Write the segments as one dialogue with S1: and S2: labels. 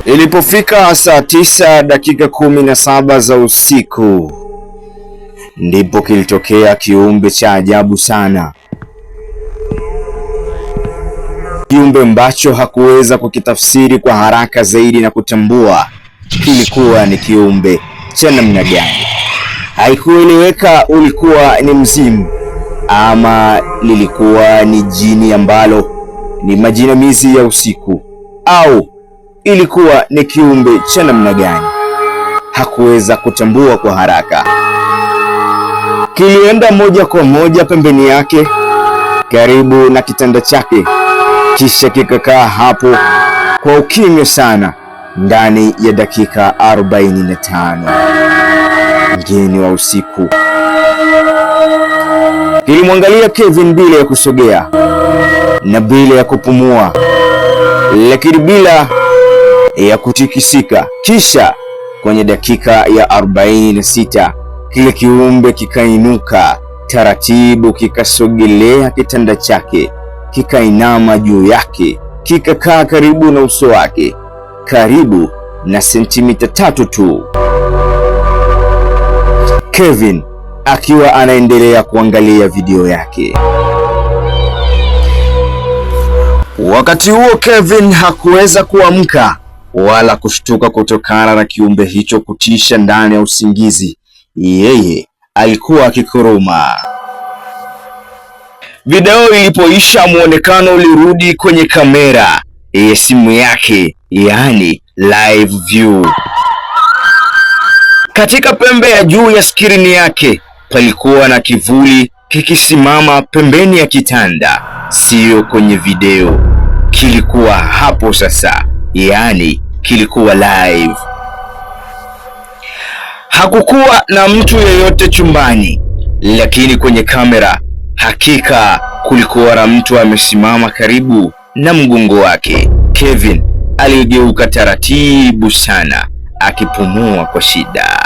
S1: Ilipofika saa 9 dakika 17 za usiku, ndipo kilitokea kiumbe cha ajabu sana. Kiumbe ambacho hakuweza kukitafsiri kwa haraka zaidi na kutambua kilikuwa ni kiumbe cha namna gani. Haikueleweka ulikuwa ni mzimu ama lilikuwa ni jini ambalo ni majinamizi ya usiku, au ilikuwa ni kiumbe cha namna gani. Hakuweza kutambua kwa haraka. Kilienda moja kwa moja pembeni yake karibu na kitanda chake, kisha kikakaa hapo kwa ukimya sana ndani ya dakika 45. Mgeni wa usiku kilimwangalia Kevin bila ya kusogea na bila ya kupumua, lakini bila ya kutikisika. Kisha kwenye dakika ya 46 kile kiumbe kikainuka taratibu, kikasogelea kitanda chake, kikainama juu yake, kikakaa karibu na uso wake, karibu na sentimita 3 tu. Kevin akiwa anaendelea kuangalia video yake. Wakati huo Kevin hakuweza kuamka wala kushtuka kutokana na kiumbe hicho kutisha ndani ya usingizi. Yeye alikuwa akikoroma. Video ilipoisha, muonekano ulirudi kwenye kamera ya simu yake, yaani live view. Katika pembe ya juu ya skrini yake palikuwa na kivuli kikisimama pembeni ya kitanda, sio kwenye video. Kilikuwa hapo sasa, yaani kilikuwa live. Hakukuwa na mtu yeyote chumbani, lakini kwenye kamera hakika kulikuwa na mtu amesimama karibu na mgongo wake. Kevin aligeuka taratibu sana, akipumua kwa shida.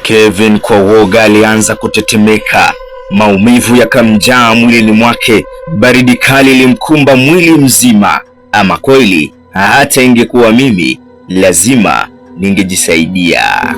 S1: Kevin kwa woga alianza kutetemeka, maumivu yakamjaa mwilini mwake, baridi kali ilimkumba mwili mzima. Ama kweli, hata ingekuwa mimi lazima ningejisaidia.